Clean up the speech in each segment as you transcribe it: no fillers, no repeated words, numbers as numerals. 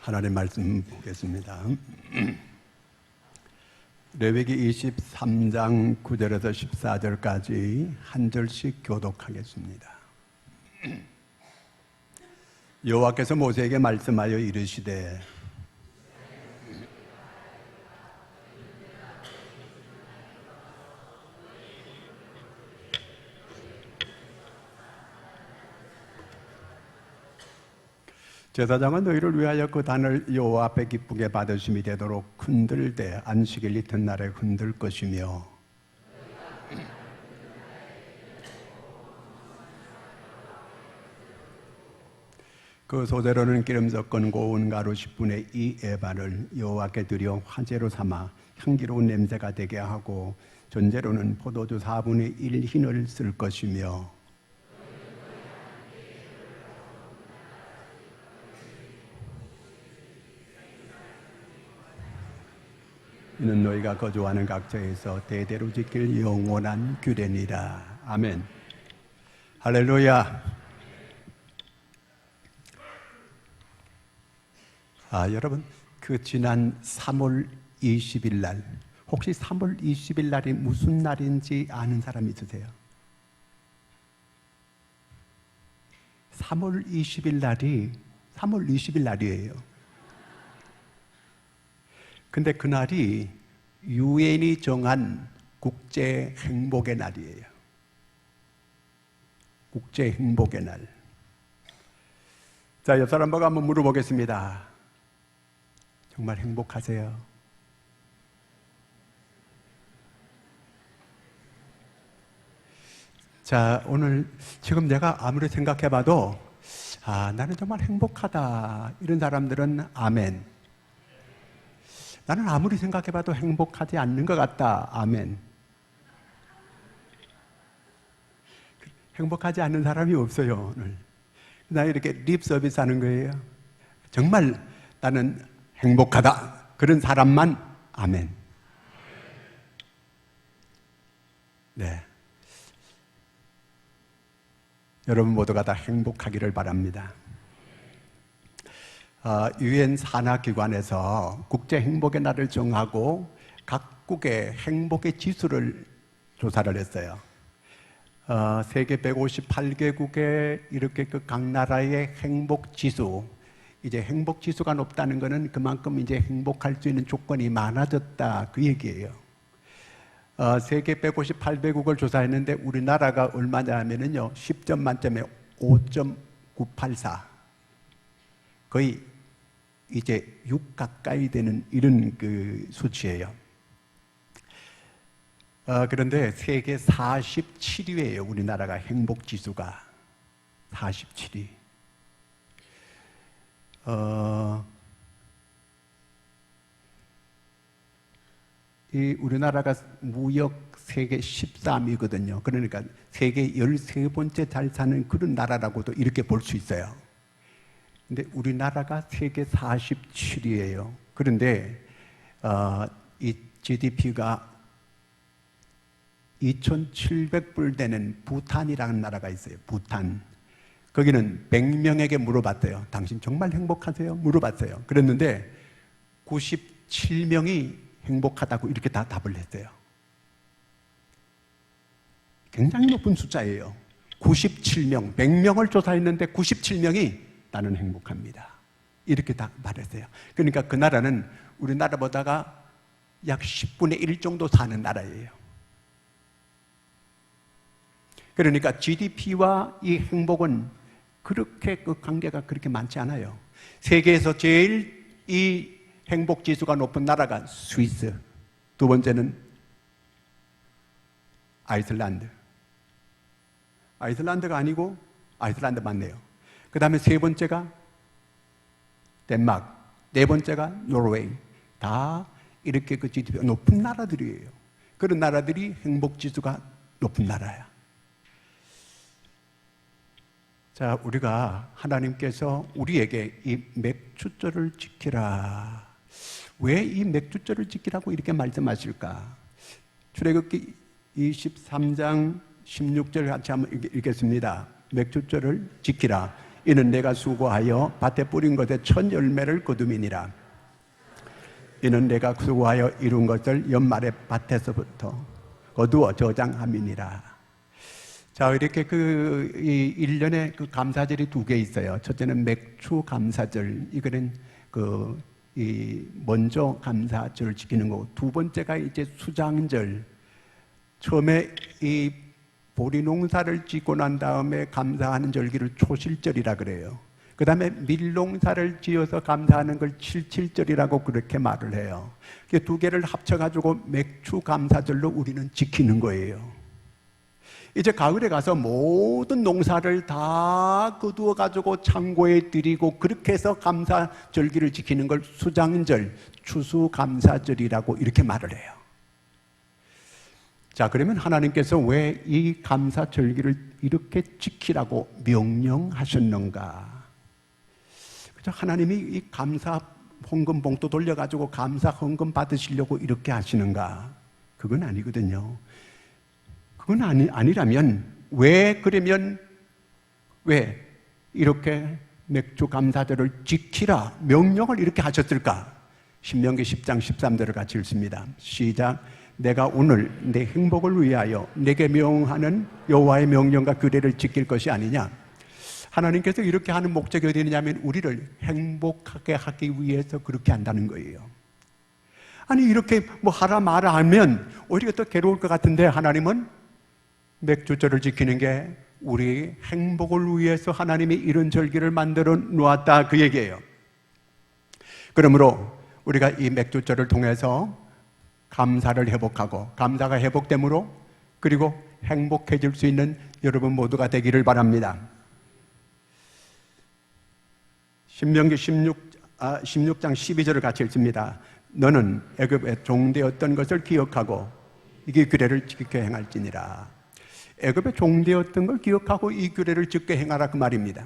하나님 말씀 보겠습니다. 레위기 23장 9절에서 14절까지 한 절씩 교독하겠습니다. 여호와께서 모세에게 말씀하여 이르시되 제사장은 너희를 위하여 그 단을 여호와 앞에 기쁘게 받으심이 되도록 흔들되 안식일 이튿날에 흔들 것이며 그 소재로는 기름 섞은 고운 가루 10분의 2 에바를 여호와께 드려 화제로 삼아 향기로운 냄새가 되게 하고 전제로는 포도주 4분의 1 흰을 쓸 것이며 이는 너희가 거주하는 각처에서 대대로 지킬 영원한 규례니라. 아멘. 할렐루야. 여러분, 그 지난 3월 20일 날, 혹시 3월 20일 날이 무슨 날인지 아는 사람 있으세요? 3월 20일 날이 3월 20일 날이에요. 근데 그날이 유엔이 정한 국제 행복의 날이에요. 국제 행복의 날. 자, 옆 사람 보고 한번 물어보겠습니다. 정말 행복하세요? 자, 오늘 지금 내가 아무리 생각해봐도 나는 정말 행복하다 이런 사람들은 아멘. 나는 아무리 생각해봐도 행복하지 않는 것 같다. 아멘. 행복하지 않는 사람이 없어요, 오늘. 나 이렇게 립 서비스 하는 거예요. 정말 나는 행복하다. 그런 사람만 아멘. 네. 여러분 모두가 다 행복하기를 바랍니다. 유엔 산하기관에서 국제 행복의 날을 정하고 각국의 행복의 지수를 조사를 했어요. 세계 158개국의 이렇게 그 각 나라의 행복 지수, 이제 행복 지수가 높다는 것은 그만큼 이제 행복할 수 있는 조건이 많아졌다 그 얘기예요. 세계 158개국을 조사했는데 우리나라가 얼마냐 하면은요 10점 만점에 5.984, 거의 이제 6 가까이 되는 이런 그 수치예요. 그런데 세계 47위예요. 우리나라가 행복 지수가 47위. 이 우리나라가 무역 세계 13위거든요. 그러니까 세계 13번째 잘 사는 그런 나라라고도 이렇게 볼 수 있어요. 근데 우리나라가 세계 47위예요. 그런데 이 GDP가 2,700불 되는 부탄이라는 나라가 있어요. 부탄. 거기는 100명에게 물어봤대요. 당신 정말 행복하세요? 물어봤어요. 그랬는데 97명이 행복하다고 이렇게 다 답을 했어요. 굉장히 높은 숫자예요. 97명, 100명을 조사했는데 97명이 나는 행복합니다. 이렇게 다 말했어요. 그러니까 그 나라는 우리나라보다가 약 10분의 1 정도 사는 나라예요. 그러니까 GDP와 이 행복은 그렇게 그 관계가 그렇게 많지 않아요. 세계에서 제일 이 행복 지수가 높은 나라가 스위스, 두 번째는 아이슬란드. 아이슬란드가 아니고 아이슬란드 맞네요. 그 다음에 세 번째가 덴마크, 네 번째가 노르웨이. 다 이렇게 그 GDP가 높은 나라들이에요. 그런 나라들이 행복지수가 높은 나라야. 자, 우리가 하나님께서 우리에게 이 맥주절을 지키라. 왜 이 맥주절을 지키라고 이렇게 말씀하실까? 출애굽기 23장 16절 같이 한번 읽겠습니다. 맥주절을 지키라. 이는 내가 수고하여 밭에 뿌린 것에 첫 열매를 거둠이니라. 이는 내가 수고하여 이룬 것을 연말에 밭에서부터 거두어 저장함이니라. 자, 이렇게 이 1년에 그 감사절이 2개 있어요. 첫째는 맥주 감사절. 이거는 먼저 감사절을 지키는 거고, 두 번째가 이제 수장절. 처음에 이 보리 농사를 짓고 난 다음에 감사하는 절기를 초실절이라 그래요. 그 다음에 밀농사를 지어서 감사하는 걸 칠칠절이라고 그렇게 말을 해요. 그 두 개를 합쳐가지고 맥주 감사절로 우리는 지키는 거예요. 이제 가을에 가서 모든 농사를 다 거두어가지고 창고에 들이고 그렇게 해서 감사절기를 지키는 걸 수장절, 추수감사절이라고 이렇게 말을 해요. 자, 그러면 하나님께서 왜 이 감사절기를 이렇게 지키라고 명령하셨는가? 그죠? 하나님이 이 감사 헌금 봉투 돌려가지고 감사 헌금 받으시려고 이렇게 하시는가? 그건 아니거든요. 그건 아니라면 왜 이렇게 맥주 감사절을 지키라 명령을 이렇게 하셨을까? 신명기 10장 13절을 같이 읽습니다. 시작. 내가 오늘 내 행복을 위하여 내게 명하는 여호와의 명령과 규례를 지킬 것이 아니냐. 하나님께서 이렇게 하는 목적이 어디 있느냐면 우리를 행복하게 하기 위해서 그렇게 한다는 거예요. 아니 이렇게 뭐 하라 마라 하면 오히려 더 괴로울 것 같은데, 하나님은 맥주절을 지키는 게 우리 행복을 위해서 하나님이 이런 절기를 만들어 놓았다, 그 얘기예요. 그러므로 우리가 이 맥주절을 통해서 감사를 회복하고, 감사가 회복됨으로 그리고 행복해질 수 있는 여러분 모두가 되기를 바랍니다. 신명기 16장 12절을 같이 읽습니다. 너는 애굽에 종되었던 것을 기억하고 이게 규례를 지켜 행할지니라. 애굽에 종되었던 걸 기억하고 이 규례를 지켜 행하라, 그 말입니다.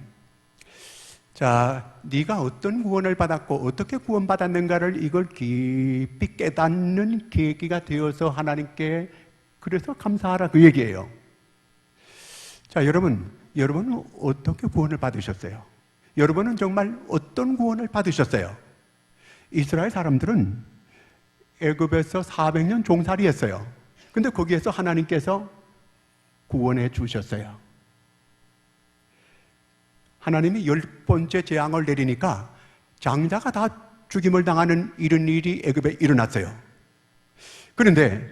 자, 네가 어떤 구원을 받았고 어떻게 구원받았는가를 이걸 깊이 깨닫는 계기가 되어서 하나님께 그래서 감사하라, 그 얘기예요. 자, 여러분은 어떻게 구원을 받으셨어요? 여러분은 정말 어떤 구원을 받으셨어요? 이스라엘 사람들은 애굽에서 400년 종살이 했어요. 근데 거기에서 하나님께서 구원해 주셨어요. 하나님이 10번째 재앙을 내리니까 장자가 다 죽임을 당하는 이런 일이 애굽에 일어났어요. 그런데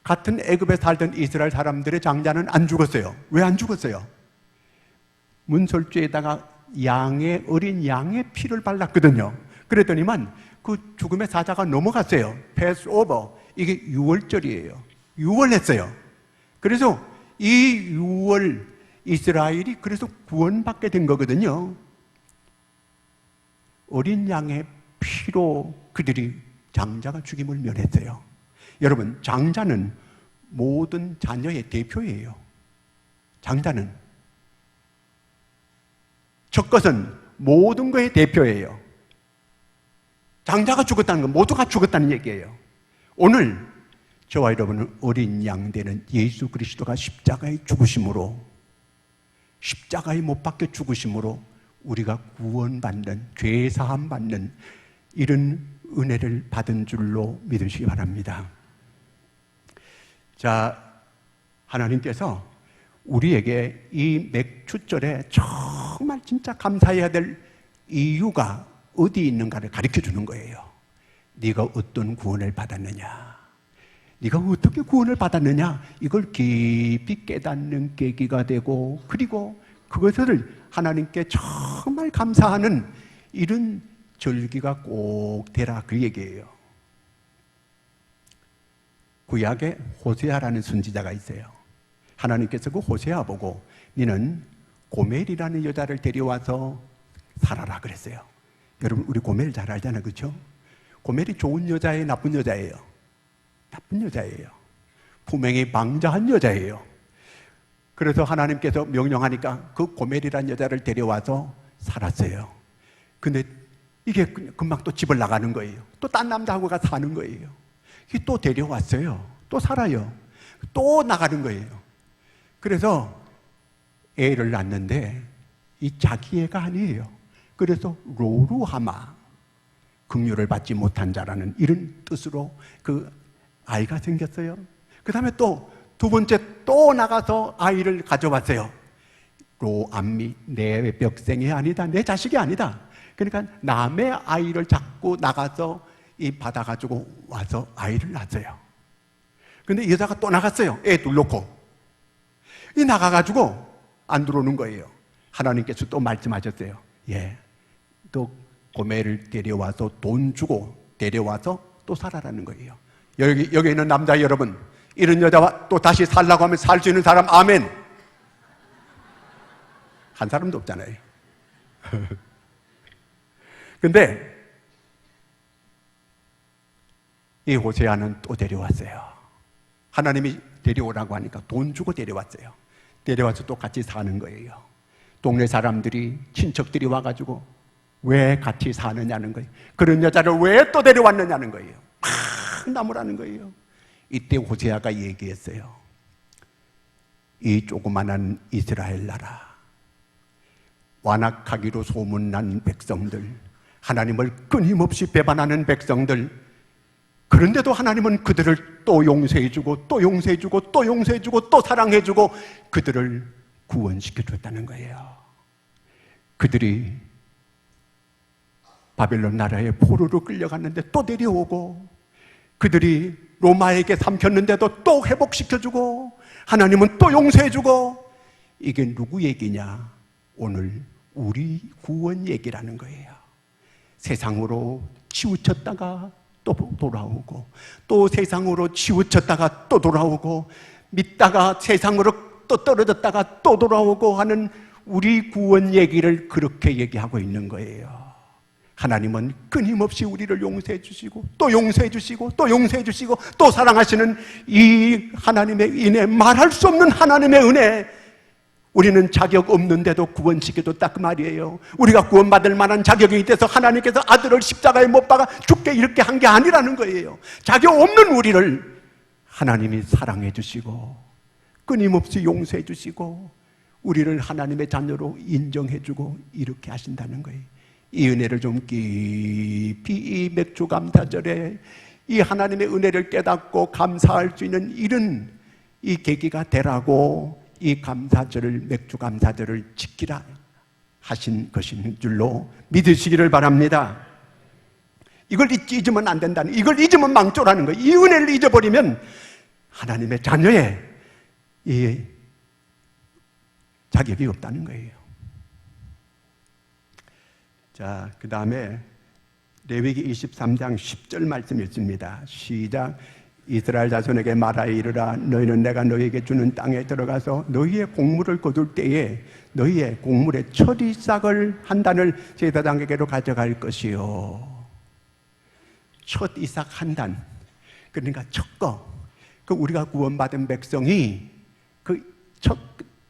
같은 애굽에 살던 이스라엘 사람들의 장자는 안 죽었어요. 왜 안 죽었어요? 문설주에다가 어린 양의 피를 발랐거든요. 그랬더니만 그 죽음의 사자가 넘어갔어요. 패스오버. 이게 유월절이에요. 유월했어요. 그래서 이 유월 이스라엘이 그래서 구원받게 된 거거든요. 어린 양의 피로 그들이 장자가 죽임을 면했어요. 여러분, 장자는 모든 자녀의 대표예요. 장자는 첫 것은 모든 것의 대표예요. 장자가 죽었다는 건 모두가 죽었다는 얘기예요. 오늘 저와 여러분은 어린 양 되는 예수 그리스도가 십자가에 죽으심으로, 십자가에 못 박혀 죽으심으로 우리가 구원받는, 죄사함 받는 이런 은혜를 받은 줄로 믿으시기 바랍니다. 자, 하나님께서 우리에게 이 맥주절에 정말 진짜 감사해야 될 이유가 어디 있는가를 가르쳐 주는 거예요. 네가 어떤 구원을 받았느냐, 네가 어떻게 구원을 받았느냐, 이걸 깊이 깨닫는 계기가 되고, 그리고 그것을 하나님께 정말 감사하는 이런 절기가 꼭 되라, 그 얘기예요. 구약에 호세아라는 선지자가 있어요. 하나님께서 그 호세아 보고 너는 고멜이라는 여자를 데려와서 살아라 그랬어요. 여러분, 우리 고멜 잘 알잖아요, 그렇죠? 고멜이 좋은 여자예요, 나쁜 여자예요? 나쁜 여자예요. 분명히 방자한 여자예요. 그래서 하나님께서 명령하니까 그 고멜이라는 여자를 데려와서 살았어요. 근데 이게 금방 또 집을 나가는 거예요. 또 딴 남자하고 가서 사는 거예요. 이게 또 데려왔어요. 또 살아요. 또 나가는 거예요. 그래서 애를 낳는데 이 자기애가 아니에요. 그래서 로루하마, 긍휼을 받지 못한 자라는 이런 뜻으로 그 아이가 생겼어요. 그 다음에 또 두 번째 또 나가서 아이를 가져왔어요. 로암미, 내 벽생이 아니다, 내 자식이 아니다. 그러니까 남의 아이를 자꾸 나가서 이 받아가지고 와서 아이를 낳았어요. 근데 이 여자가 또 나갔어요. 애 둘 놓고. 이 나가가지고 안 들어오는 거예요. 하나님께서 또 말씀하셨어요. 예, 또 고매를 데려와서 돈 주고 데려와서 또 살아라는 거예요. 여기 있는 남자 여러분, 이런 여자와 또 다시 살라고 하면 살 수 있는 사람 아멘. 한 사람도 없잖아요. 근데 이 호세아는 또 데려왔어요. 하나님이 데려오라고 하니까 돈 주고 데려왔어요. 데려와서 또 같이 사는 거예요. 동네 사람들이, 친척들이 와가지고 왜 같이 사느냐는 거예요. 그런 여자를 왜 또 데려왔느냐는 거예요. 막 나무라는 거예요. 이때 호세아가 얘기했어요. 이 조그만한 이스라엘 나라, 완악하기로 소문난 백성들, 하나님을 끊임없이 배반하는 백성들, 그런데도 하나님은 그들을 또 용서해주고 또 용서해주고 또 용서해주고 또 사랑해주고 그들을 구원시켜줬다는 거예요. 그들이 바벨론 나라의 포로로 끌려갔는데 또 데려오고, 그들이 로마에게 삼켰는데도 또 회복시켜주고, 하나님은 또 용서해주고. 이게 누구 얘기냐? 오늘 우리 구원 얘기라는 거예요. 세상으로 치우쳤다가 또 돌아오고, 또 세상으로 치우쳤다가 또 돌아오고, 믿다가 세상으로 또 떨어졌다가 또 돌아오고 하는 우리 구원 얘기를 그렇게 얘기하고 있는 거예요. 하나님은 끊임없이 우리를 용서해 주시고 또 용서해 주시고 또 용서해 주시고 또 사랑하시는 이 하나님의 은혜, 말할 수 없는 하나님의 은혜, 우리는 자격 없는데도 구원시켜줬다 그 말이에요. 우리가 구원받을 만한 자격이 돼서 하나님께서 아들을 십자가에 못 박아 죽게 이렇게 한 게 아니라는 거예요. 자격 없는 우리를 하나님이 사랑해 주시고 끊임없이 용서해 주시고 우리를 하나님의 자녀로 인정해 주고 이렇게 하신다는 거예요. 이 은혜를 좀 깊이 이 맥주 감사절에 이 하나님의 은혜를 깨닫고 감사할 수 있는 이런 이 계기가 되라고 이 감사절을, 맥주 감사절을 지키라 하신 것인 줄로 믿으시기를 바랍니다. 이걸 잊으면 안 된다는, 이걸 잊으면 망조라는 거예요. 이 은혜를 잊어버리면 하나님의 자녀의 이 자격이 없다는 거예요. 자, 그 다음에 레위기 23장 10절 말씀이 있습니다. 시작. 이스라엘 자손에게 말하여 이르라. 너희는 내가 너희에게 주는 땅에 들어가서 너희의 곡물을 거둘 때에 너희의 곡물의 첫 이삭을 한 단을 제사장에게로 가져갈 것이요. 첫 이삭 한 단, 그러니까 첫 거. 그 우리가 구원받은 백성이 그 첫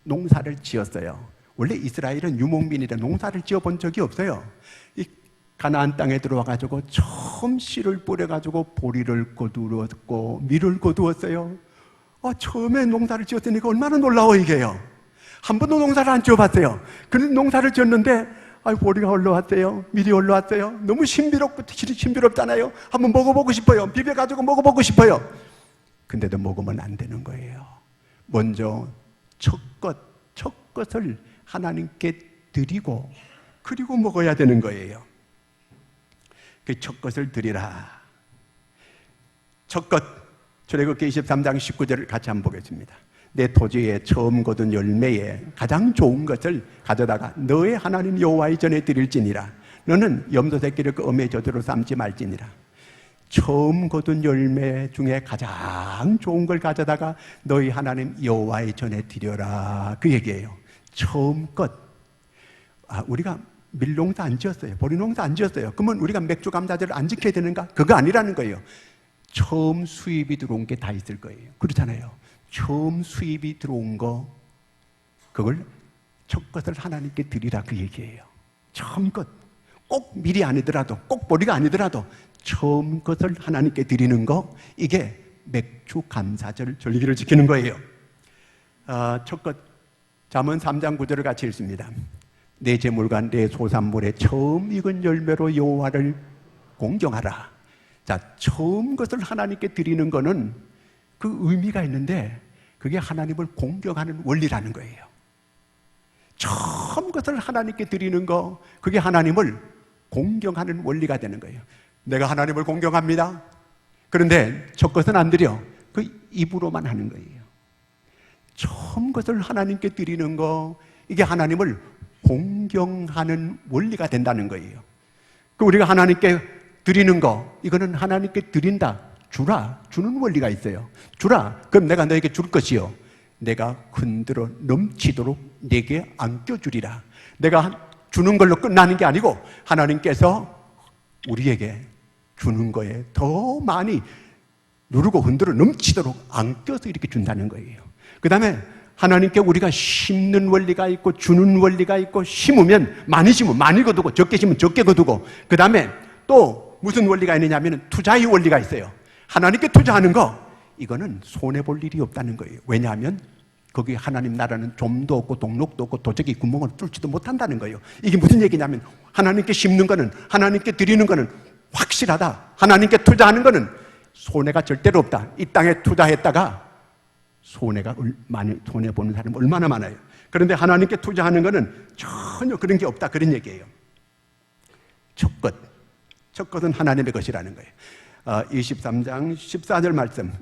농사를 지었어요. 원래 이스라엘은 유목민이라 농사를 지어본 적이 없어요. 이 가나안 땅에 들어와가지고 처음 씨를 뿌려가지고 보리를 거두었고 밀을 거두었어요. 처음에 농사를 지었으니까 얼마나 놀라워 이게요. 한 번도 농사를 안 지어봤어요. 그런 농사를 지었는데 보리가 올라왔어요. 밀이 올라왔어요. 너무 신비롭잖아요. 한번 먹어보고 싶어요. 비벼가지고 먹어보고 싶어요. 근데도 먹으면 안 되는 거예요. 먼저 첫 것을 하나님께 드리고 그리고 먹어야 되는 거예요. 그 첫 것을 드리라. 첫 것, 출애굽기 23장 19절을 같이 한번 보겠습니다. 내 토지에 처음 거둔 열매에 가장 좋은 것을 가져다가 너의 하나님 여호와의 전에 드릴지니라. 너는 염소 새끼를 그 엄의 젖으로 삼지 말지니라. 처음 거둔 열매 중에 가장 좋은 걸 가져다가 너희 하나님 여호와의 전에 드려라. 그 얘기예요. 처음 것. 우리가 밀농사 안 지었어요. 보리농사 안 지었어요. 그러면 우리가 맥주 감사절을 안 지켜야 되는가? 그거 아니라는 거예요. 처음 수입이 들어온 게 다 있을 거예요. 그렇잖아요. 처음 수입이 들어온 거, 그걸 첫 것을 하나님께 드리라 그 얘기예요. 처음 것. 꼭 밀이 아니더라도, 꼭 보리가 아니더라도 처음 것을 하나님께 드리는 거, 이게 맥주 감사절 절기를 지키는 거예요. 첫 것, 잠언 3장 9절을 같이 읽습니다. 내 제물과 내 소산물에 처음 익은 열매로 여호와를 공경하라. 자, 처음 것을 하나님께 드리는 거는 그 의미가 있는데 그게 하나님을 공경하는 원리라는 거예요. 처음 것을 하나님께 드리는 거, 그게 하나님을 공경하는 원리가 되는 거예요. 내가 하나님을 공경합니다. 그런데 첫 것은 안 드려. 그 입으로만 하는 거예요. 처음 것을 하나님께 드리는 거, 이게 하나님을 공경하는 원리가 된다는 거예요. 그 우리가 하나님께 드리는 거, 이거는 하나님께 드린다, 주라, 주는 원리가 있어요. 주라, 그럼 내가 너에게 줄 것이요, 내가 흔들어 넘치도록 내게 안겨주리라. 내가 주는 걸로 끝나는 게 아니고 하나님께서 우리에게 주는 거에 더 많이 누르고 흔들어 넘치도록 안겨서 이렇게 준다는 거예요. 그 다음에 하나님께 우리가 심는 원리가 있고 주는 원리가 있고, 심으면 많이 심으면 많이 거두고 적게 심으면 적게 거두고, 그 다음에 또 무슨 원리가 있느냐 하면 투자의 원리가 있어요. 하나님께 투자하는 거, 이거는 손해볼 일이 없다는 거예요. 왜냐하면 거기 하나님 나라는 좀도 없고 동록도 없고 도적이 구멍을 뚫지도 못한다는 거예요. 이게 무슨 얘기냐면 하나님께 심는 거는, 하나님께 드리는 거는 확실하다. 하나님께 투자하는 거는 손해가 절대로 없다. 이 땅에 투자했다가 손해가 많이 손해보는 사람이 얼마나 많아요. 그런데 하나님께 투자하는 거는 전혀 그런 게 없다, 그런 얘기예요. 첫 것은 하나님의 것이라는 거예요. 23장 14절 말씀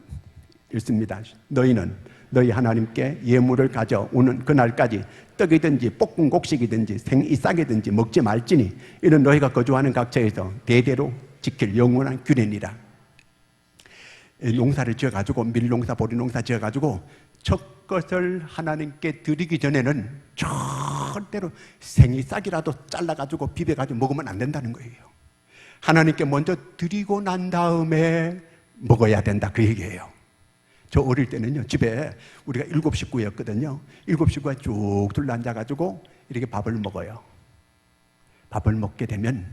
읽습니다. 너희는 너희 하나님께 예물을 가져오는 그날까지 떡이든지 볶은 곡식이든지 생이싹이든지 먹지 말지니 이는 너희가 거주하는 각처에서 대대로 지킬 영원한 규례니라. 농사를 지어가지고 밀농사, 보리농사 지어가지고 첫 것을 하나님께 드리기 전에는 절대로 생이싹이라도 잘라가지고 비벼가지고 먹으면 안 된다는 거예요. 하나님께 먼저 드리고 난 다음에 먹어야 된다, 그 얘기예요. 저 어릴 때는요, 집에 우리가 7 식구였거든요. 7 식구가 쭉 둘러앉아가지고 이렇게 밥을 먹어요. 밥을 먹게 되면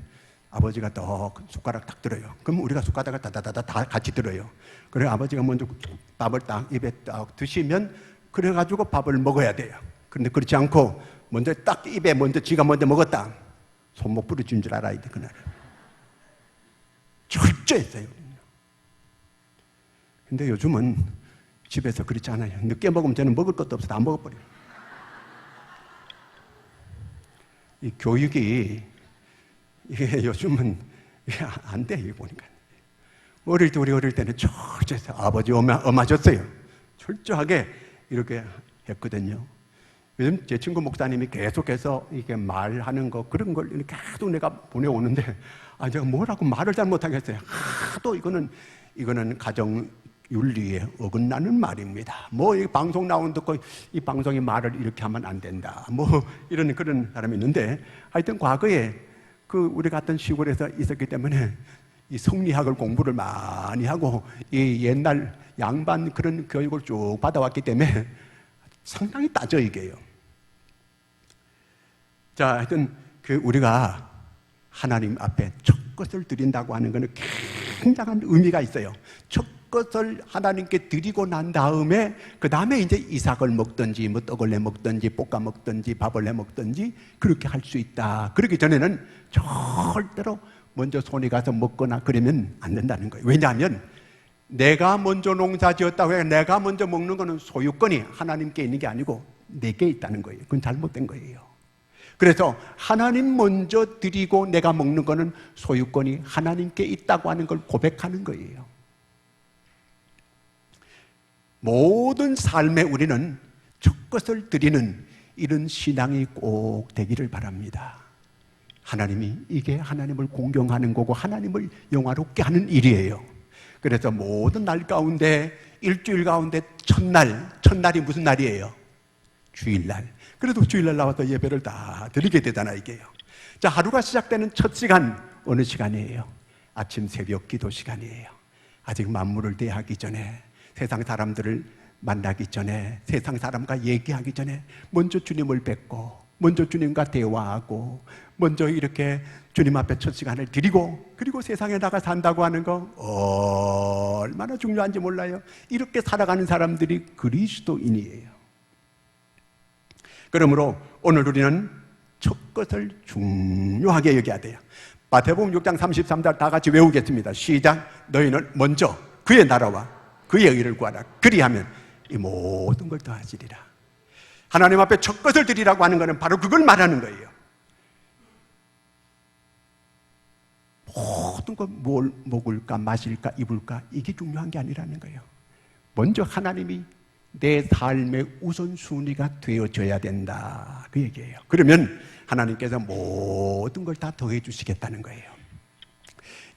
아버지가 더 숟가락 딱 들어요. 그럼 우리가 숟가락을 다 같이 들어요. 그래 아버지가 먼저 밥을 딱 입에 딱 드시면 그래가지고 밥을 먹어야 돼요. 그런데 그렇지 않고 먼저 딱 입에 먼저 지가 먼저 먹었다, 손목 부러진 줄 알아야 돼. 그날 철저했어요. 근데 요즘은 집에서 그렇지 않아요. 늦게 먹으면 저는 먹을 것도 없어 다 먹어버려요. 이 교육이 이게 요즘은 이게 안 돼, 이거 보니까. 우리 어릴 때는 철저해서 아버지 엄마 줬어요. 철저하게 이렇게 했거든요. 요즘 제 친구 목사님이 계속해서 이게 말하는 거, 그런 걸 이렇게 하도 내가 보내오는데, 제가 뭐라고 말을 잘 못하겠어요. 하도 이거는 가정 윤리에 어긋나는 말입니다. 뭐 이 방송 나온 듣고 이 방송이 말을 이렇게 하면 안 된다, 뭐 이런 그런 사람이 있는데, 하여튼 과거에 우리 같은 시골에서 있었기 때문에 이 성리학을 공부를 많이 하고 이 옛날 양반 그런 교육을 쭉 받아왔기 때문에 상당히 따져 이게요. 자, 하여튼 우리가 하나님 앞에 첫 것을 드린다고 하는 것은 굉장한 의미가 있어요. 첫 것을 하나님께 드리고 난 다음에 그 다음에 이제 이삭을 먹든지 뭐 떡을 내 먹든지 볶아 먹든지 밥을 내 먹든지 그렇게 할 수 있다. 그러기 전에는 절대로 먼저 손이 가서 먹거나 그러면 안 된다는 거예요. 왜냐하면 내가 먼저 농사 지었다고 해서 내가 먼저 먹는 거는 소유권이 하나님께 있는 게 아니고 내게 있다는 거예요. 그건 잘못된 거예요. 그래서 하나님 먼저 드리고 내가 먹는 거는 소유권이 하나님께 있다고 하는 걸 고백하는 거예요. 모든 삶에 우리는 첫 것을 드리는 이런 신앙이 꼭 되기를 바랍니다. 하나님이 이게 하나님을 공경하는 거고 하나님을 영화롭게 하는 일이에요. 그래서 모든 날 가운데 일주일 가운데 첫날이 무슨 날이에요? 주일날. 그래도 주일날 나와서 예배를 다 드리게 되잖아 이게요. 자, 하루가 시작되는 첫 시간 어느 시간이에요? 아침 새벽 기도 시간이에요. 아직 만물을 대하기 전에, 세상 사람들을 만나기 전에, 세상 사람과 얘기하기 전에 먼저 주님을 뵙고 먼저 주님과 대화하고 먼저 이렇게 주님 앞에 첫 시간을 드리고, 그리고 세상에 나가 산다고 하는 거 얼마나 중요한지 몰라요. 이렇게 살아가는 사람들이 그리스도인이에요. 그러므로 오늘 우리는 첫 것을 중요하게 여겨야 돼요. 마태복음 6장 33절 다 같이 외우겠습니다. 시작. 너희는 먼저 그의 나라와 그의 의를 구하라. 그리하면 이 모든 걸 더하시리라. 하나님 앞에 첫 것을 드리라고 하는 것은 바로 그걸 말하는 거예요. 모든 것, 뭘 먹을까 마실까 입을까 이게 중요한 게 아니라는 거예요. 먼저 하나님이 내 삶의 우선순위가 되어져야 된다, 그 얘기예요. 그러면 하나님께서 모든 걸 다 더해 주시겠다는 거예요.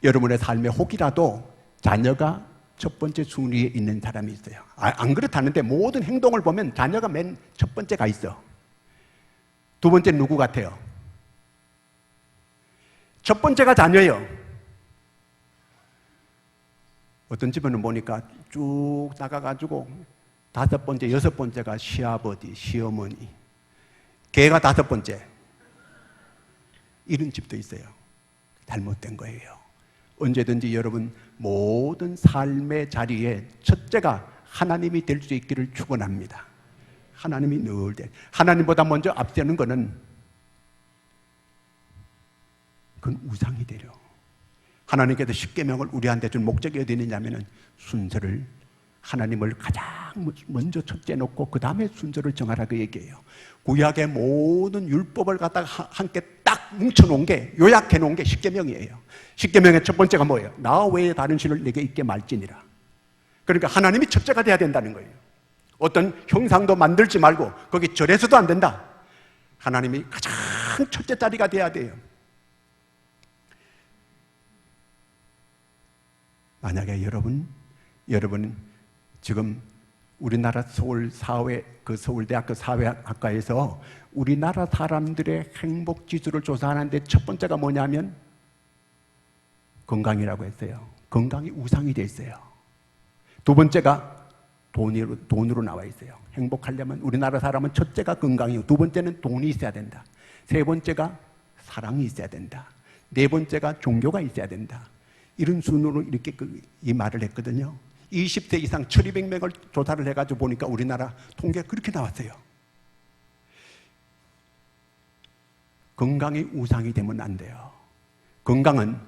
여러분의 삶에 혹이라도 자녀가 첫 번째 순위에 있는 사람이 있어요. 안 그렇다는데 모든 행동을 보면 자녀가 맨 첫 번째가 있어. 두 번째 누구 같아요? 첫 번째가 자녀예요. 어떤 집에는 보니까 쭉 나가가지고 다섯 번째, 여섯 번째가 시아버지, 시어머니, 걔가 다섯 번째. 이런 집도 있어요. 잘못된 거예요. 언제든지 여러분 모든 삶의 자리에 첫째가 하나님이 될 수 있기를 축원합니다. 하나님이 늘 하나님보다 먼저 앞세우는 것은 그건 우상이 되려. 하나님께서 십계명을 우리한테 준 목적이 어디 있느냐면은 순서를 하나님을 가장 먼저 첫째 놓고 그 다음에 순서를 정하라 그 얘기예요. 구약의 모든 율법을 갖다가 함께 딱 뭉쳐놓은 게 요약해 놓은 게 십계명이에요. 십계명의 첫 번째가 뭐예요? 나 외에 다른 신을 내게 있게 말지니라. 그러니까 하나님이 첫째가 돼야 된다는 거예요. 어떤 형상도 만들지 말고 거기 절에서도 안 된다. 하나님이 가장 첫째 자리가 돼야 돼요. 만약에 여러분 지금 우리나라 서울대학교 사회학과에서 우리나라 사람들의 행복 지수를 조사하는데 첫 번째가 뭐냐면 건강이라고 했어요. 건강이 우상이 돼 있어요. 두 번째가 돈으로 나와 있어요. 행복하려면 우리나라 사람은 첫째가 건강이고 두 번째는 돈이 있어야 된다. 세 번째가 사랑이 있어야 된다. 네 번째가 종교가 있어야 된다. 이런 순으로 이렇게 이 말을 했거든요. 20세 이상 1200명을 조사를 해가지고 보니까 우리나라 통계가 그렇게 나왔어요. 건강이 우상이 되면 안 돼요. 건강은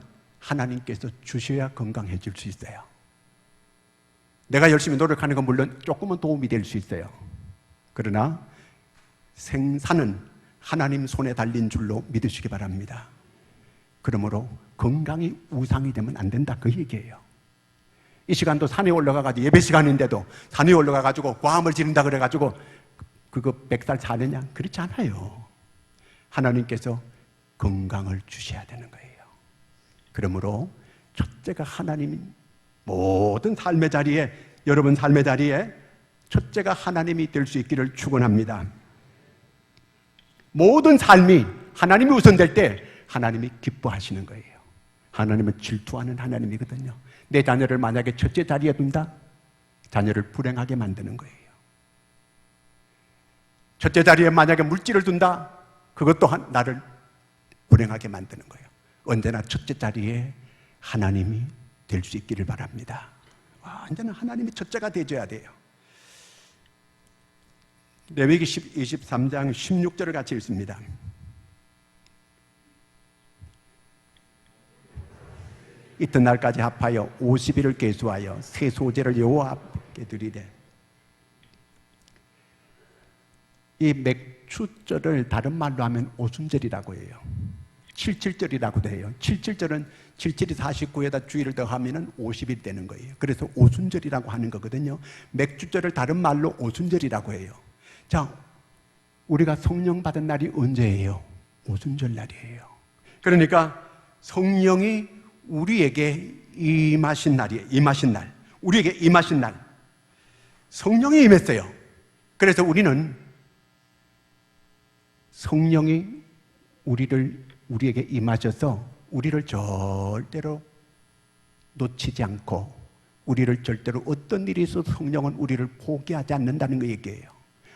하나님께서 주셔야 건강해질 수 있어요. 내가 열심히 노력하는 건 물론 조금은 도움이 될 수 있어요. 그러나 생사는 하나님 손에 달린 줄로 믿으시기 바랍니다. 그러므로 건강이 우상이 되면 안 된다 그 얘기예요. 이 시간도 산에 올라가가지고 예배 시간인데도 산에 올라가가지고 과음을 지른다 그래가지고 그거 100살 사느냐? 그렇지 않아요. 하나님께서 건강을 주셔야 되는 거예요. 그러므로 첫째가 하나님이 모든 삶의 자리에 여러분 삶의 자리에 첫째가 하나님이 될 수 있기를 축원합니다. 모든 삶이 하나님이 우선될 때 하나님이 기뻐하시는 거예요. 하나님은 질투하는 하나님이거든요. 내 자녀를 만약에 첫째 자리에 둔다? 자녀를 불행하게 만드는 거예요. 첫째 자리에 만약에 물질을 둔다? 그것 또한 나를 불행하게 만드는 거예요. 언제나 첫째 자리에 하나님이 될 수 있기를 바랍니다. 언제나 하나님이 첫째가 되어야 돼요. 레위기 23장 16절을 같이 읽습니다. 이튿날까지 합하여 50일을 계수하여 새 소재를 여호와 앞에 드리되. 이 맥추절을 다른 말로 하면 오순절이라고 해요. 77절이라고 돼요. 77절은 77이 49에다 주일을 더하면 50일 되는 거예요. 그래서 오순절이라고 하는 거거든요. 맥주절을 다른 말로 오순절이라고 해요. 자, 우리가 성령 받은 날이 언제예요? 오순절 날이에요. 그러니까 성령이 우리에게 임하신 날이에요. 임하신 날. 우리에게 임하신 날. 성령이 임했어요. 그래서 우리는 성령이 우리에게 임하셔서 우리를 절대로 놓치지 않고 우리를 절대로 어떤 일이 있어도 성령은 우리를 포기하지 않는다는 거 얘기예요.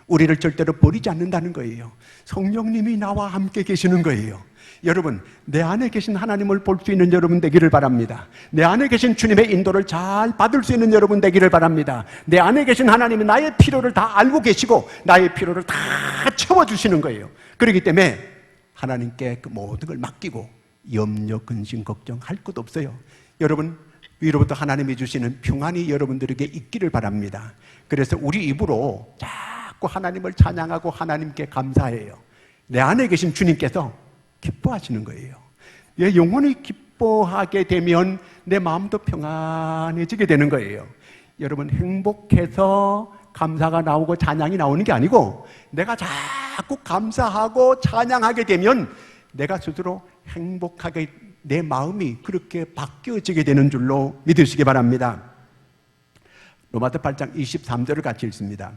우리를 절대로 버리지 않는다는 거예요. 성령님이 나와 함께 계시는 거예요. 여러분, 내 안에 계신 하나님을 볼 수 있는 여러분 되기를 바랍니다. 내 안에 계신 주님의 인도를 잘 받을 수 있는 여러분 되기를 바랍니다. 내 안에 계신 하나님이 나의 필요를 다 알고 계시고 나의 필요를 다 채워주시는 거예요. 그렇기 때문에 하나님께 그 모든 걸 맡기고 염려, 근심, 걱정할 것 없어요. 여러분, 위로부터 하나님이 주시는 평안이 여러분들에게 있기를 바랍니다. 그래서 우리 입으로 자꾸 하나님을 찬양하고 하나님께 감사해요. 내 안에 계신 주님께서 기뻐하시는 거예요. 예, 영혼이 기뻐하게 되면 내 마음도 평안해지게 되는 거예요. 여러분, 행복해서 감사가 나오고 찬양이 나오는 게 아니고 내가 자꾸 감사하고 찬양하게 되면 내가 스스로 행복하게 내 마음이 그렇게 바뀌어지게 되는 줄로 믿으시기 바랍니다. 로마서 8장 23절을 같이 읽습니다.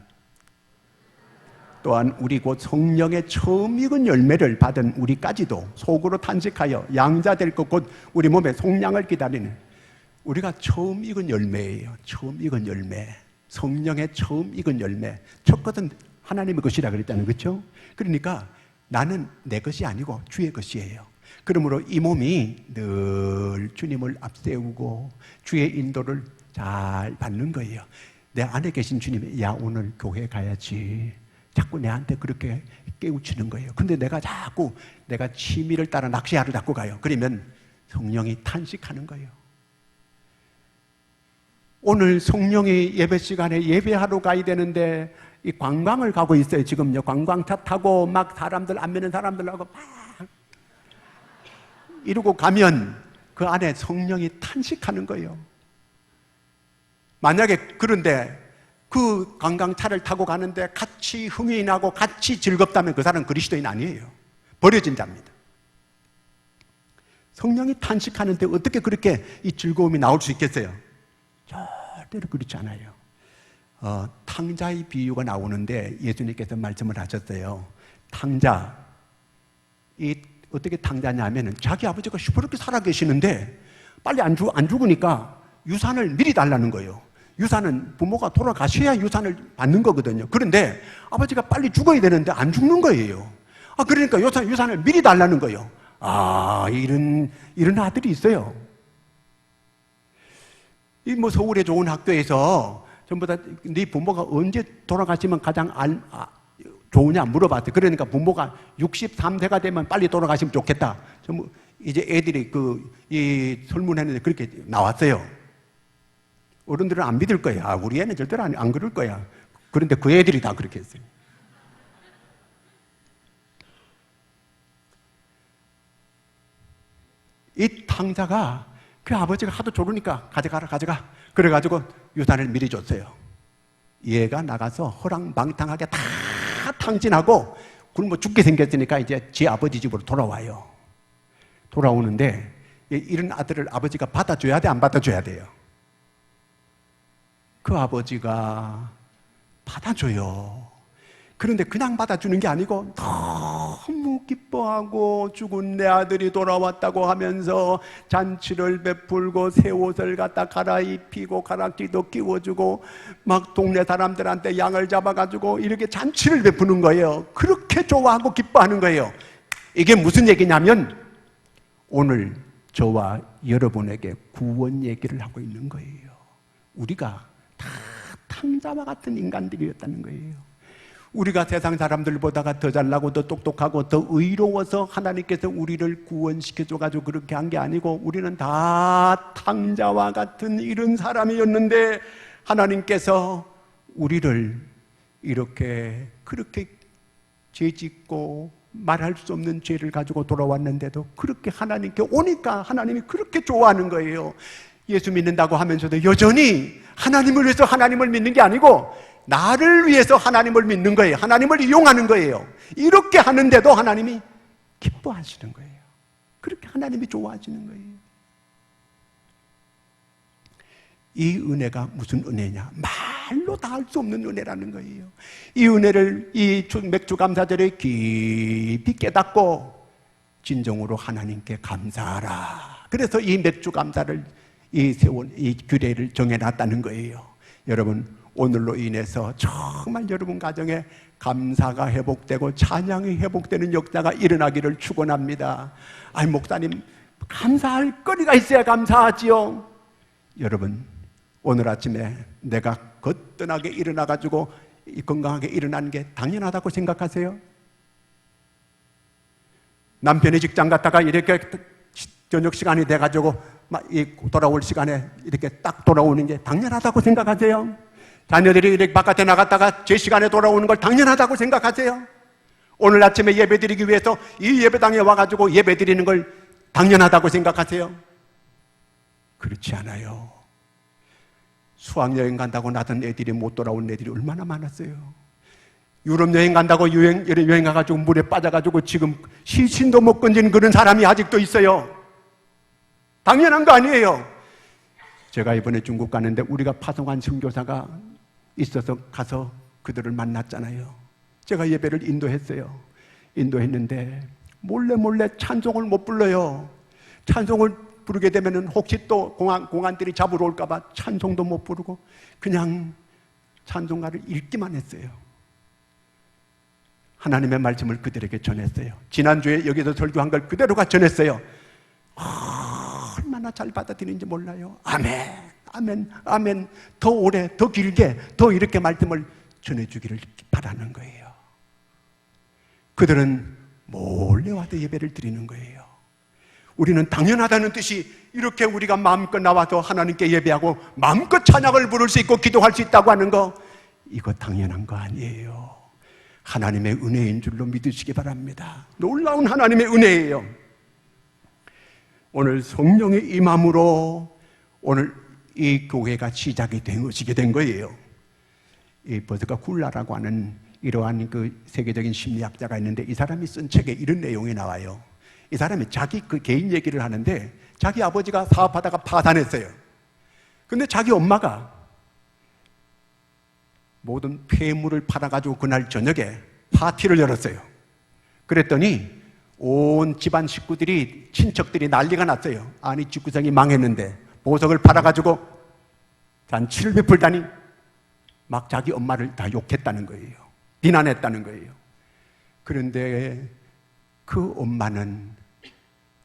또한 우리 곧 성령의 처음 익은 열매를 받은 우리까지도 속으로 탄식하여 양자될 것 곧 우리 몸에 속량을 기다리는, 우리가 처음 익은 열매예요. 처음 익은 열매, 성령의 처음 익은 열매. 첫 것은 하나님의 것이라 그랬잖아요, 그렇죠? 그러니까 나는 내 것이 아니고 주의 것이에요. 그러므로 이 몸이 늘 주님을 앞세우고 주의 인도를 잘 받는 거예요. 내 안에 계신 주님이 야, 오늘 교회 가야지, 자꾸 내한테 그렇게 깨우치는 거예요. 근데 내가 자꾸 내가 취미를 따라 낚시하러 자꾸 가요. 그러면 성령이 탄식하는 거예요. 오늘 성령이 예배 시간에 예배하러 가야 되는데 이 관광을 가고 있어요. 지금요, 관광차 타고 막 사람들 안 믿는 사람들하고 막 이러고 가면 그 안에 성령이 탄식하는 거예요. 만약에 그런데 그 관광차를 타고 가는데 같이 흥이 나고 같이 즐겁다면 그 사람은 그리스도인 아니에요. 버려진 자입니다. 성령이 탄식하는데 어떻게 그렇게 이 즐거움이 나올 수 있겠어요? 절대로 그렇지 않아요. 탕자의 비유가 나오는데 예수님께서 말씀을 하셨어요. 탕자, 이 어떻게 탕자냐면은 자기 아버지가 시퍼렇게 살아계시는데 빨리 안 죽으니까 유산을 미리 달라는 거예요. 유산은 부모가 돌아가셔야 유산을 받는 거거든요. 그런데 아버지가 빨리 죽어야 되는데 안 죽는 거예요. 그러니까 유산을 미리 달라는 거예요. 이런 아들이 있어요. 이 뭐 서울의 좋은 학교에서 전부 다 네 부모가 언제 돌아가시면 가장 좋으냐 물어봤어요. 그러니까 부모가 63세가 되면 빨리 돌아가시면 좋겠다. 이제 애들이 이 설문했는데 그렇게 나왔어요. 어른들은 안 믿을 거야. 우리 애는 절대로 안 그럴 거야. 그런데 그 애들이 다 그렇게 했어요. 이 탕자가 그 아버지가 하도 조르니까 가져가. 그래가지고 유산을 미리 줬어요. 얘가 나가서 허랑방탕하게 다 탕진하고 굶어 죽게 생겼으니까 이제 지 아버지 집으로 돌아와요. 돌아오는데 이런 아들을 아버지가 받아줘야 돼, 안 받아줘야 돼요? 그 아버지가 받아줘요. 그런데 그냥 받아주는 게 아니고 너무 기뻐하고 죽은 내 아들이 돌아왔다고 하면서 잔치를 베풀고 새 옷을 갖다 갈아입히고 가락지도 끼워주고 막 동네 사람들한테 양을 잡아가지고 이렇게 잔치를 베푸는 거예요. 그렇게 좋아하고 기뻐하는 거예요. 이게 무슨 얘기냐면 오늘 저와 여러분에게 구원 얘기를 하고 있는 거예요. 우리가 다 탕자와 같은 인간들이었다는 거예요. 우리가 세상 사람들보다가 더 잘나고 더 똑똑하고 더 의로워서 하나님께서 우리를 구원시켜줘가지고 그렇게 한 게 아니고 우리는 다 탕자와 같은 이런 사람이었는데 하나님께서 우리를 이렇게 그렇게 죄짓고 말할 수 없는 죄를 가지고 돌아왔는데도 그렇게 하나님께 오니까 하나님이 그렇게 좋아하는 거예요. 예수 믿는다고 하면서도 여전히 하나님을 위해서 하나님을 믿는 게 아니고 나를 위해서 하나님을 믿는 거예요. 하나님을 이용하는 거예요. 이렇게 하는데도 하나님이 기뻐하시는 거예요. 그렇게 하나님이 좋아하시는 거예요. 이 은혜가 무슨 은혜냐? 말로 다 할 수 없는 은혜라는 거예요. 이 은혜를 이 맥주 감사절에 깊이 깨닫고 진정으로 하나님께 감사하라. 그래서 이 맥주 감사를 이 규례를 정해놨다는 거예요. 여러분, 오늘로 인해서 정말 여러분 가정에 감사가 회복되고 찬양이 회복되는 역사가 일어나기를 축원합니다. 아니 목사님, 감사할 거리가 있어야 감사하지요. 여러분, 오늘 아침에 내가 거뜬하게 일어나가지고 건강하게 일어나는 게 당연하다고 생각하세요? 남편이 직장 갔다가 이렇게 저녁 시간이 돼가지고 돌아올 시간에 이렇게 딱 돌아오는 게 당연하다고 생각하세요? 자녀들이 이렇게 바깥에 나갔다가 제 시간에 돌아오는 걸 당연하다고 생각하세요? 오늘 아침에 예배 드리기 위해서 이 예배당에 와가지고 예배 드리는 걸 당연하다고 생각하세요? 그렇지 않아요. 수학여행 간다고 나던 애들이 못 돌아온 애들이 얼마나 많았어요. 유럽 여행 간다고 여행 가가지고 물에 빠져가지고 지금 시신도 못 건진 그런 사람이 아직도 있어요. 당연한 거 아니에요. 제가 이번에 중국 가는데 우리가 파송한 선교사가 있어서 가서 그들을 만났잖아요. 제가 예배를 인도했어요. 인도했는데 몰래 찬송을 못 불러요. 찬송을 부르게 되면 혹시 또 공안들이 잡으러 올까봐 찬송도 못 부르고 그냥 찬송가를 읽기만 했어요. 하나님의 말씀을 그들에게 전했어요. 지난주에 여기서 설교한 걸 그대로가 전했어요. 얼마나 잘 받아들이는지 몰라요. 아멘, 아멘, 아멘. 더 오래, 더 길게, 더 이렇게 말씀을 전해주기를 바라는 거예요. 그들은 몰래 와서 예배를 드리는 거예요. 우리는 당연하다는 뜻이 이렇게 우리가 마음껏 나와서 하나님께 예배하고 마음껏 찬양을 부를 수 있고 기도할 수 있다고 하는 거, 이거 당연한 거 아니에요. 하나님의 은혜인 줄로 믿으시기 바랍니다. 놀라운 하나님의 은혜예요. 오늘 성령의 임함으로 오늘 이 교회가 시작이 되어지게 된 거예요. 이 버스가 굴라라고 하는 이러한 그 세계적인 심리학자가 있는데 이 사람이 쓴 책에 이런 내용이 나와요. 이 사람이 자기 그 개인 얘기를 하는데 자기 아버지가 사업하다가 파산했어요. 근데 자기 엄마가 모든 폐물을 팔아가지고 그날 저녁에 파티를 열었어요. 그랬더니 온 집안 식구들이, 친척들이 난리가 났어요. 아니 집구석이 망했는데 보석을 팔아가지고 잔치를 베풀다니 막 자기 엄마를 다 욕했다는 거예요. 비난했다는 거예요. 그런데 그 엄마는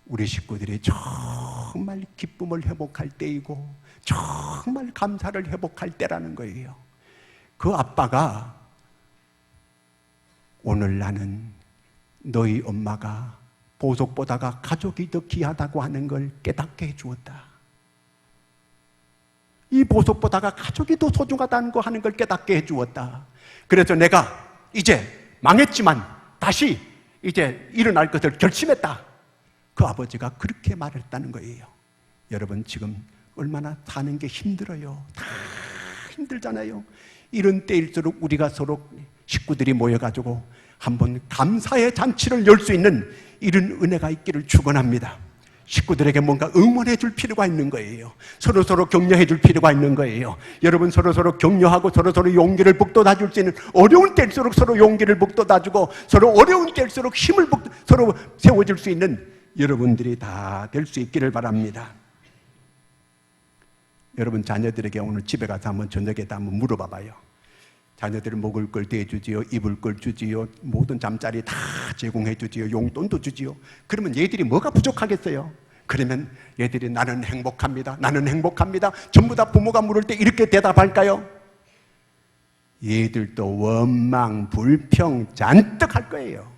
우리 식구들이 정말 기쁨을 회복할 때이고 정말 감사를 회복할 때라는 거예요. 그 아빠가 오늘 나는 너희 엄마가 보석보다가 가족이 더 귀하다고 하는 걸 깨닫게 해주었다. 이 보석보다가 가족이 더 소중하다는 거 하는 걸 깨닫게 해주었다. 그래서 내가 이제 망했지만 다시 이제 일어날 것을 결심했다. 그 아버지가 그렇게 말했다는 거예요. 여러분 지금 얼마나 사는 게 힘들어요. 다 힘들잖아요. 이런 때일수록 우리가 서로 식구들이 모여가지고 한번 감사의 잔치를 열 수 있는 이런 은혜가 있기를 축원합니다. 식구들에게 뭔가 응원해 줄 필요가 있는 거예요. 서로 격려해 줄 필요가 있는 거예요. 여러분 서로 격려하고 서로 용기를 북돋아 줄 수 있는, 어려운 때일수록 서로 용기를 북돋아 주고 서로 어려운 때일수록 힘을 서로 세워줄 수 있는 여러분들이 다 될 수 있기를 바랍니다. 여러분 자녀들에게 오늘 집에 가서 한번 저녁에다 한번 물어봐 봐요. 자녀들 먹을 걸 대주지요, 입을 걸 주지요, 모든 잠자리 다 제공해 주지요, 용돈도 주지요. 그러면 얘들이 뭐가 부족하겠어요? 그러면 얘들이 나는 행복합니다, 나는 행복합니다, 전부 다 부모가 물을 때 이렇게 대답할까요? 얘들도 원망, 불평 잔뜩 할 거예요.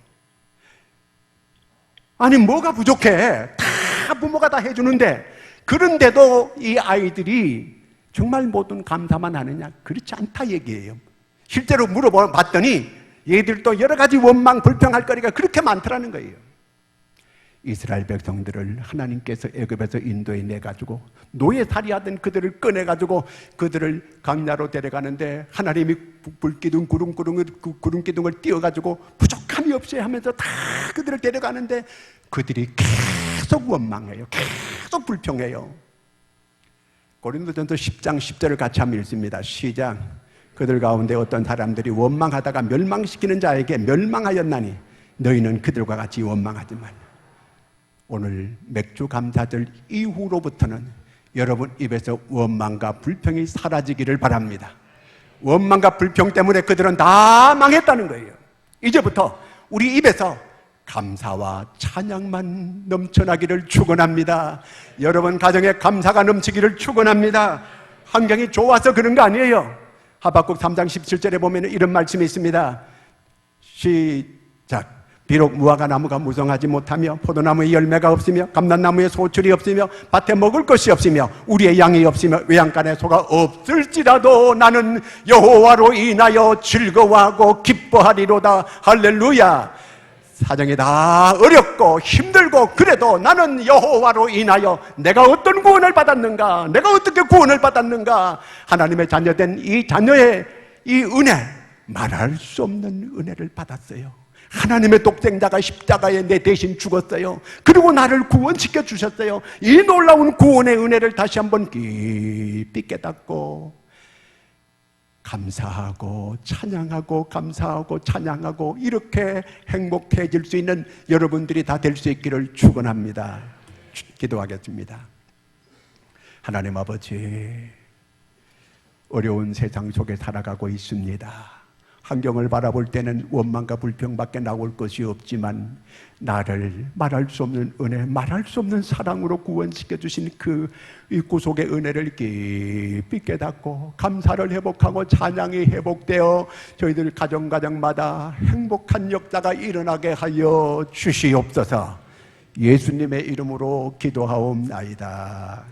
아니 뭐가 부족해? 다 부모가 다 해주는데, 그런데도 이 아이들이 정말 모든 감사만 하느냐? 그렇지 않다 얘기예요. 실제로 물어봤더니 얘들도 여러 가지 원망, 불평할 거리가 그렇게 많더라는 거예요. 이스라엘 백성들을 하나님께서 애굽에서 인도해 내가지고 노예살이하던 그들을 꺼내가지고 그들을 광야로 데려가는데 하나님이 불기둥, 구름기둥을 띄워가지고 부족함이 없이 하면서 다 그들을 데려가는데 그들이 계속 원망해요. 계속 불평해요. 고린도전서 10장 10절을 같이 한번 읽습니다. 시작. 그들 가운데 어떤 사람들이 원망하다가 멸망시키는 자에게 멸망하였나니 너희는 그들과 같이 원망하지 말라. 오늘 맥주 감사절 이후로부터는 여러분 입에서 원망과 불평이 사라지기를 바랍니다. 원망과 불평 때문에 그들은 다 망했다는 거예요. 이제부터 우리 입에서 감사와 찬양만 넘쳐나기를 축원합니다. 여러분 가정에 감사가 넘치기를 축원합니다. 환경이 좋아서 그런 거 아니에요. 하박국 3장 17절에 보면 이런 말씀이 있습니다. 시작. 비록 무화과 나무가 무성하지 못하며 포도나무에 열매가 없으며 감람나무에 소출이 없으며 밭에 먹을 것이 없으며 우리의 양이 없으며 외양간에 소가 없을지라도 나는 여호와로 인하여 즐거워하고 기뻐하리로다. 할렐루야. 사정이 다 어렵고 힘들고 그래도 나는 여호와로 인하여 내가 어떤 구원을 받았는가, 내가 어떻게 구원을 받았는가, 하나님의 자녀된 이 자녀의 이 은혜, 말할 수 없는 은혜를 받았어요. 하나님의 독생자가 십자가에 내 대신 죽었어요. 그리고 나를 구원시켜 주셨어요. 이 놀라운 구원의 은혜를 다시 한번 깊이 깨닫고 감사하고 찬양하고 감사하고 찬양하고 이렇게 행복해질 수 있는 여러분들이 다 될 수 있기를 축원합니다. 기도하겠습니다. 하나님 아버지, 어려운 세상 속에 살아가고 있습니다. 환경을 바라볼 때는 원망과 불평밖에 나올 것이 없지만 나를 말할 수 없는 은혜, 말할 수 없는 사랑으로 구원시켜 주신 그 이 구속의 은혜를 깊이 깨닫고 감사를 회복하고 찬양이 회복되어 저희들 가정마다 행복한 역사가 일어나게 하여 주시옵소서. 예수님의 이름으로 기도하옵나이다.